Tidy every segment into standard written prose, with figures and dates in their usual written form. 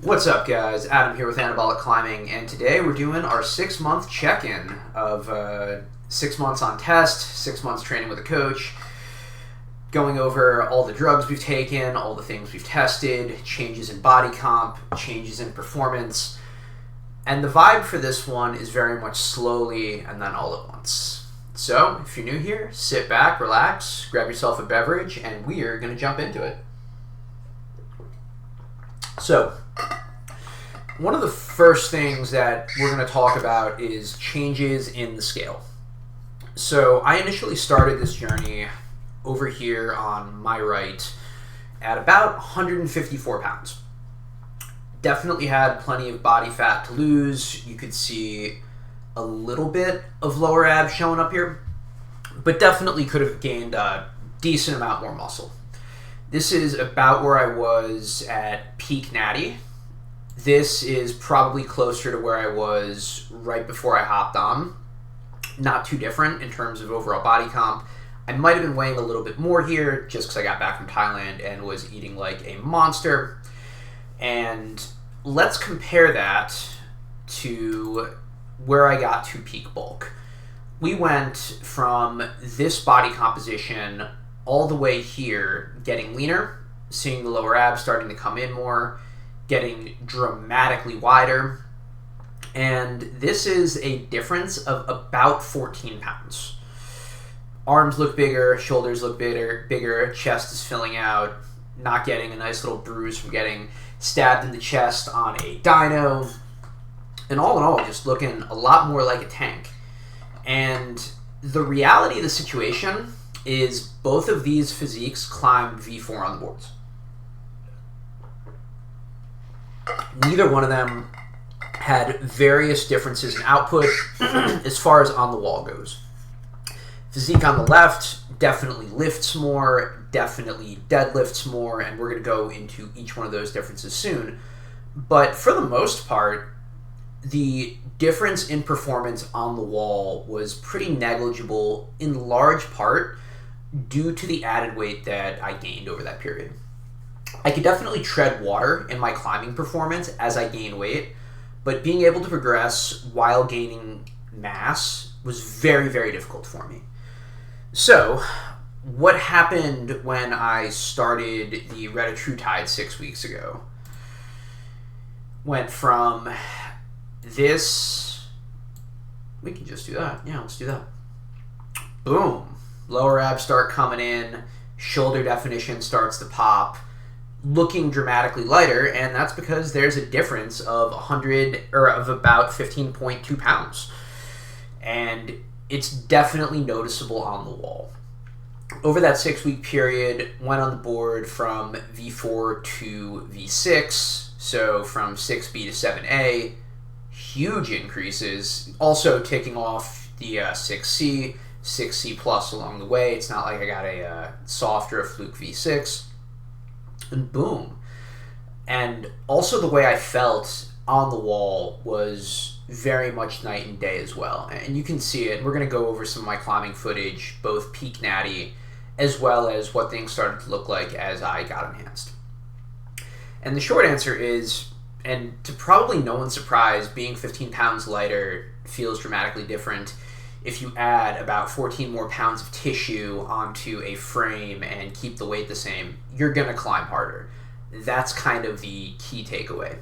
What's up, guys? Adam here with Anabolic Climbing, and today we're doing our 6-month check-in of 6 months on test, 6 months training with a coach, going over all the drugs we've taken, all the things we've tested, changes in body comp, changes in performance, and the vibe for this one is very much slowly and then all at once. So, if you're new here, sit back, relax, grab yourself a beverage, and we are going to jump into it. So, one of the first things that we're going to talk about is changes in the scale. So I initially started this journey over here on my right at about 154 pounds. Definitely had plenty of body fat to lose. You could see a little bit of lower abs showing up here, but definitely could have gained a decent amount more muscle. This is about where I was at peak natty. This is probably closer to where I was right before I hopped on. Not too different in terms of overall body comp. I might have been weighing a little bit more here just because I got back from Thailand and was eating like a monster. And let's compare that to where I got to peak bulk. We went from this body composition all the way here, getting leaner, seeing the lower abs starting to come in more, getting dramatically wider, and this is a difference of about 14 pounds. Arms look bigger, shoulders look bigger, chest is filling out, not getting a nice little bruise from getting stabbed in the chest on a dyno, and all in all, just looking a lot more like a tank. And the reality of the situation is both of these physiques climbed V4 on the boards. Neither one of them had various differences in output as far as on the wall goes. Physique on the left definitely lifts more, definitely deadlifts more, and we're going to go into each one of those differences soon. But for the most part, the difference in performance on the wall was pretty negligible, in large part due to the added weight that I gained over that period. I could definitely tread water in my climbing performance as I gain weight, but being able to progress while gaining mass was very, very difficult for me. So, what happened when I started the retatrutide 6 weeks ago? Went from this... We can just do that. Yeah, let's do that. Boom. Lower abs start coming in. Shoulder definition starts to pop. Looking dramatically lighter, and that's because there's a difference of about 15.2 pounds, and it's definitely noticeable on the wall. Over that 6-week period, went on the board from V4 to V6, so from 6B to 7A, huge increases. Also ticking off the 6C, 6C plus along the way. It's not like I got a soft or a fluke V6. And boom. And also the way I felt on the wall was very much night and day as well. And you can see it. We're going to go over some of my climbing footage, both peak natty, as well as what things started to look like as I got enhanced. And the short answer is, and to probably no one's surprise, being 15 pounds lighter feels dramatically different. If you add about 14 more pounds of tissue onto a frame and keep the weight the same, you're going to climb harder. That's kind of the key takeaway.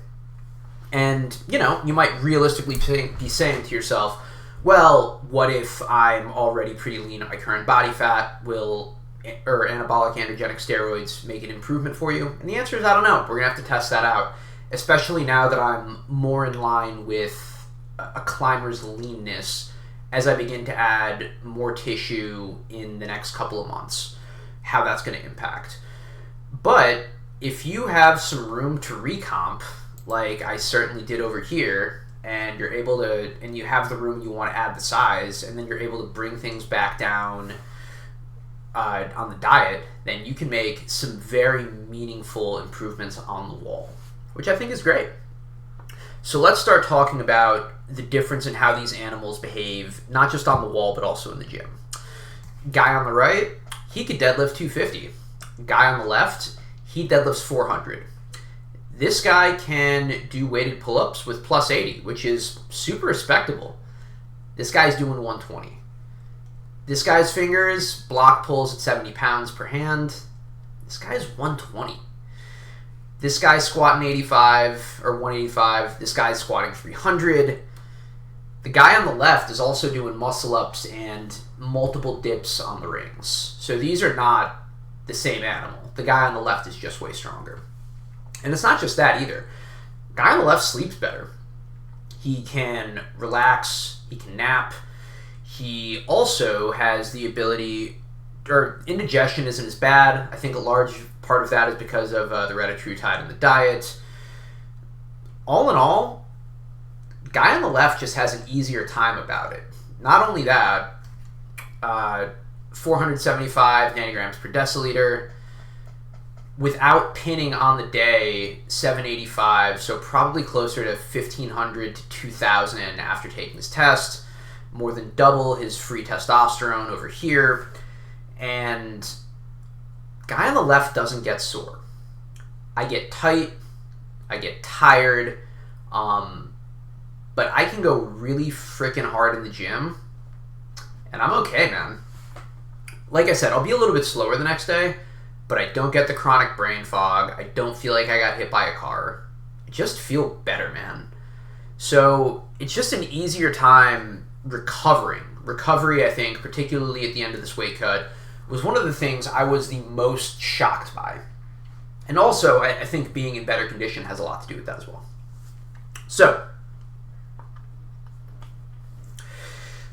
And, you might realistically be saying to yourself, well, what if I'm already pretty lean at my current body fat? Will anabolic androgenic steroids make an improvement for you? And the answer is I don't know. We're going to have to test that out, especially now that I'm more in line with a climber's leanness as I begin to add more tissue in the next couple of months, how that's going to impact. But if you have some room to recomp, like I certainly did over here, and you're able to, and you have the room you want to add the size, and then you're able to bring things back down on the diet, then you can make some very meaningful improvements on the wall, which I think is great. So let's start talking about the difference in how these animals behave, not just on the wall, but also in the gym. Guy on the right, he could deadlift 250. Guy on the left, he deadlifts 400. This guy can do weighted pull-ups with plus 80, which is super respectable. This guy's doing 120. This guy's fingers, block pulls at 70 pounds per hand. This guy's 120. This guy's squatting 85 or 185. This guy's squatting 300. The guy on the left is also doing muscle ups and multiple dips on the rings. So these are not the same animal. The guy on the left is just way stronger. And it's not just that either. The guy on the left sleeps better. He can relax. He can nap. He also has the ability, or indigestion isn't as bad. I think a large part of that is because of the retatrutide in the diet. All in all, the guy on the left just has an easier time about it. Not only that, 475 nanograms per deciliter. Without pinning on the day, 785, so probably closer to 1,500 to 2,000 after taking his test. More than double his free testosterone over here. And guy on the left doesn't get sore. I get tight, I get tired, but I can go really freaking hard in the gym, and I'm okay, man. Like I said, I'll be a little bit slower the next day, but I don't get the chronic brain fog. I don't feel like I got hit by a car. I just feel better, man. So it's just an easier time recovering. Recovery, I think, particularly at the end of this weight cut, was one of the things I was the most shocked by. And also, I think being in better condition has a lot to do with that as well. So,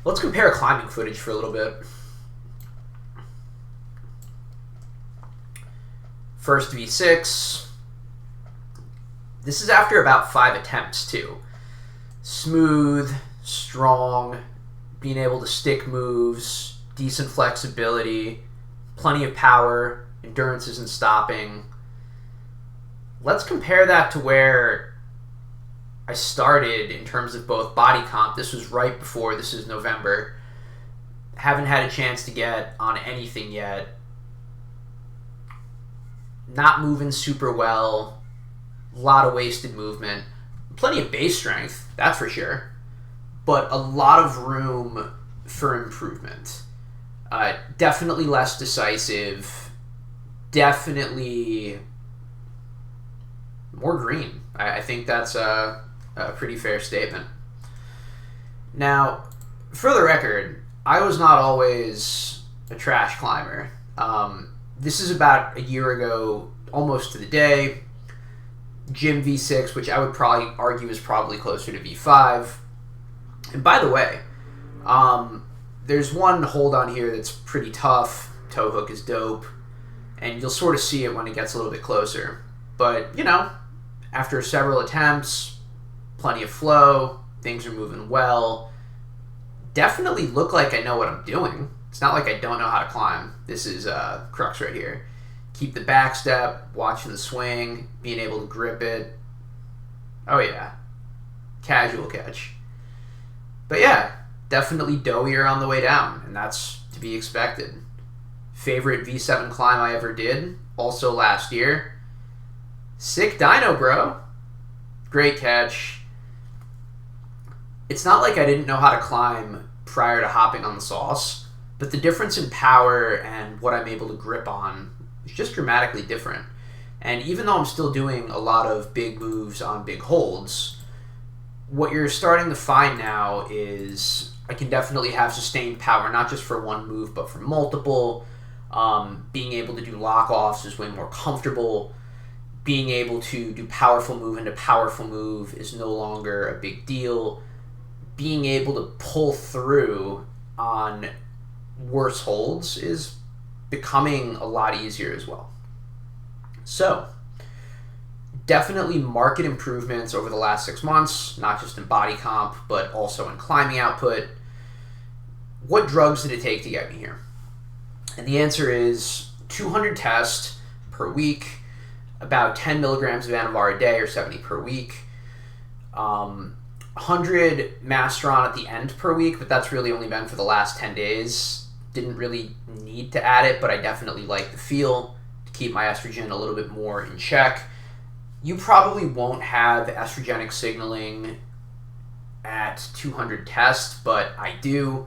let's compare climbing footage for a little bit. First V6. This is after about 5 attempts, too. Smooth, strong, being able to stick moves, decent flexibility, plenty of power, endurance isn't stopping. Let's compare that to where I started in terms of both body comp. This was right before, this is November. Haven't had a chance to get on anything yet. Not moving super well. A lot of wasted movement. Plenty of base strength, that's for sure. But a lot of room for improvement. Definitely less decisive. Definitely more green. I think that's a pretty fair statement. Now, for the record, I was not always a trash climber. This is about a year ago, almost to the day. Gym V6, which I would probably argue is probably closer to V5. And by the way, there's one hold on here that's pretty tough. Toe hook is dope. And you'll sort of see it when it gets a little bit closer. But, you know, after several attempts, plenty of flow, things are moving well. Definitely look like I know what I'm doing. It's not like I don't know how to climb. This is crux right here. Keep the back step, watching the swing, being able to grip it. Oh yeah, casual catch. But yeah, definitely doughier on the way down, and that's to be expected. Favorite V7 climb I ever did, also last year. Sick dyno, bro. Great catch. It's not like I didn't know how to climb prior to hopping on the sauce, but the difference in power and what I'm able to grip on is just dramatically different. And even though I'm still doing a lot of big moves on big holds, what you're starting to find now is I can definitely have sustained power, not just for one move, but for multiple. Being able to do lock-offs is way more comfortable. Being able to do powerful move into powerful move is no longer a big deal. Being able to pull through on worse holds is becoming a lot easier as well. So, definitely market improvements over the last 6 months, not just in body comp, but also in climbing output. What drugs did it take to get me here? And the answer is 200 tests per week, about 10 milligrams of Anavar a day, or 70 per week. 100 Masteron at the end per week, but that's really only been for the last 10 days. Didn't really need to add it, but I definitely like the feel to keep my estrogen a little bit more in check. You probably won't have estrogenic signaling at 200 tests, but I do.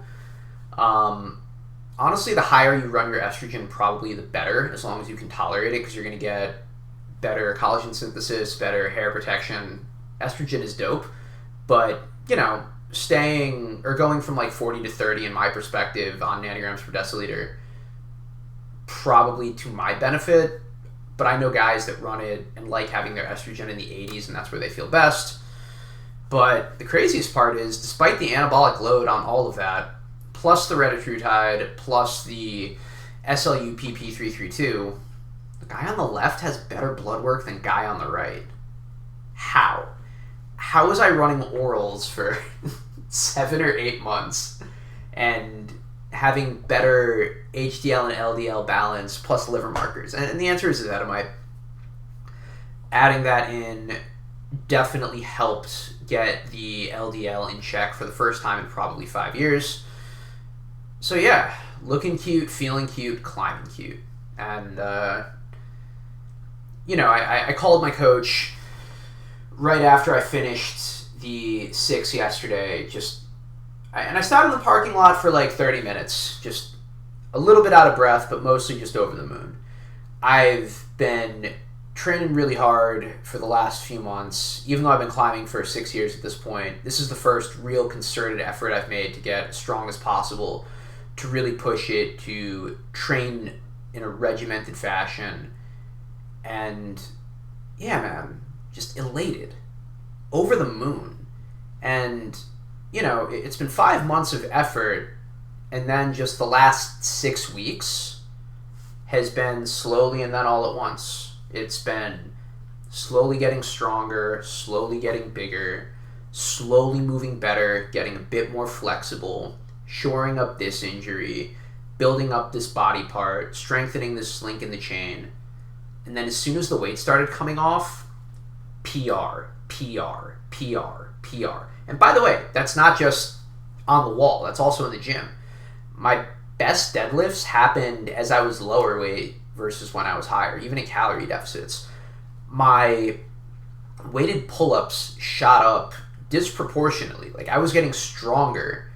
Honestly, the higher you run your estrogen, probably the better, as long as you can tolerate it, because you're going to get better collagen synthesis, better hair protection. Estrogen is dope, but, staying or going from like 40 to 30 in my perspective on nanograms per deciliter, probably to my benefit. But I know guys that run it and like having their estrogen in the 80s, and that's where they feel best. But the craziest part is, despite the anabolic load on all of that, plus the retatrutide, plus the SLU-PP332, the guy on the left has better blood work than guy on the right. How? How was I running orals for 7 or 8 months and having better HDL and LDL balance plus liver markers? And the answer is ezetimibe. Adding that in definitely helped get the LDL in check for the first time in probably 5 years. So yeah, looking cute, feeling cute, climbing cute. And, I called my coach right after I finished the 6 yesterday, and I stopped in the parking lot for like 30 minutes, just a little bit out of breath, but mostly just over the moon. I've been training really hard for the last few months, even though I've been climbing for 6 years at this point. This is the first real concerted effort I've made to get as strong as possible, to really push it, to train in a regimented fashion. And yeah, man, just elated, over the moon. And it's been 5 months of effort, and then just the last 6 weeks has been slowly and then all at once. It's been slowly getting stronger, slowly getting bigger, slowly moving better, getting a bit more flexible, shoring up this injury, building up this body part, strengthening this link in the chain. And then as soon as the weight started coming off, PR, PR, PR, PR. And by the way, that's not just on the wall, that's also in the gym. My best deadlifts happened as I was lower weight versus when I was higher, even in calorie deficits. My weighted pull-ups shot up disproportionately. Like, I was getting stronger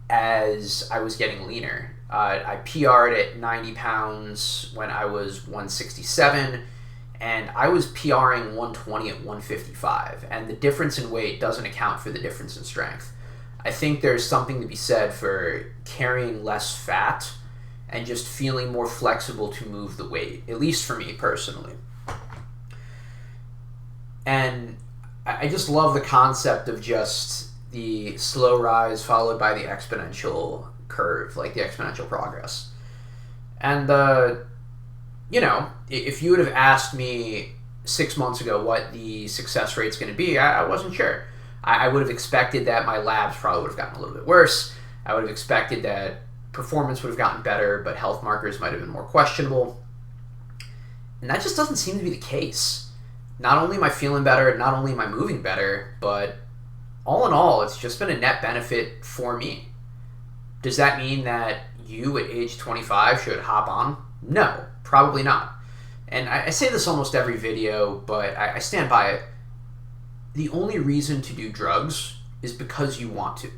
as I was getting leaner. I PR'd at 90 pounds when I was 167, and I was PRing 120 at 155. And the difference in weight doesn't account for the difference in strength. I think there's something to be said for carrying less fat and just feeling more flexible to move the weight, at least for me personally. And I just love the concept of just the slow rise followed by the exponential curve, like the exponential progress. And, if you would have asked me 6 months ago what the success rate's going to be, I wasn't sure. I would have expected that my labs probably would have gotten a little bit worse. I would have expected that performance would have gotten better, but health markers might have been more questionable. And that just doesn't seem to be the case. Not only am I feeling better, not only am I moving better, but all in all, it's just been a net benefit for me. Does that mean that you at age 25 should hop on? No, probably not. And I say this almost every video, but I stand by it. The only reason to do drugs is because you want to.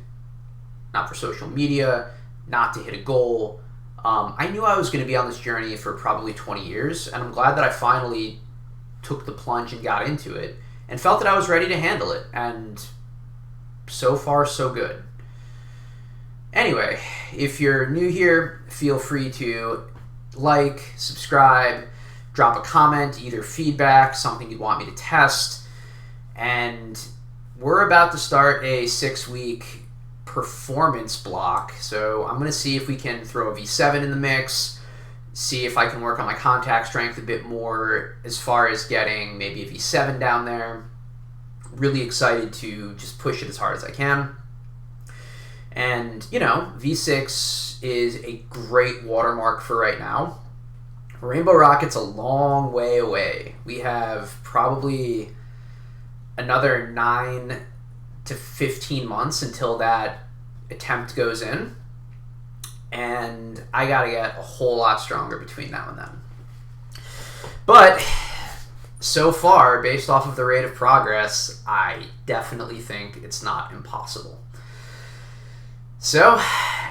Not for social media, not to hit a goal. I knew I was going to be on this journey for probably 20 years, and I'm glad that I finally took the plunge and got into it, and felt that I was ready to handle it, and so far, so good. Anyway, if you're new here, feel free to like, subscribe, drop a comment, either feedback, something you want me to test. And we're about to start a 6-week performance block. So I'm going to see if we can throw a V7 in the mix, see if I can work on my contact strength a bit more as far as getting maybe a V7 down there. Really excited to just push it as hard as I can. And, V6 is a great watermark for right now. Rainbow Rocket's a long way away. We have probably another 9 to 15 months until that attempt goes in. And I gotta get a whole lot stronger between now and then. But so far, based off of the rate of progress, I definitely think it's not impossible. So,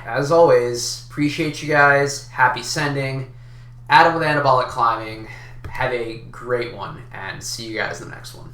as always, appreciate you guys. Happy sending. Adam with Anabolic Climbing. Have a great one, and see you guys in the next one.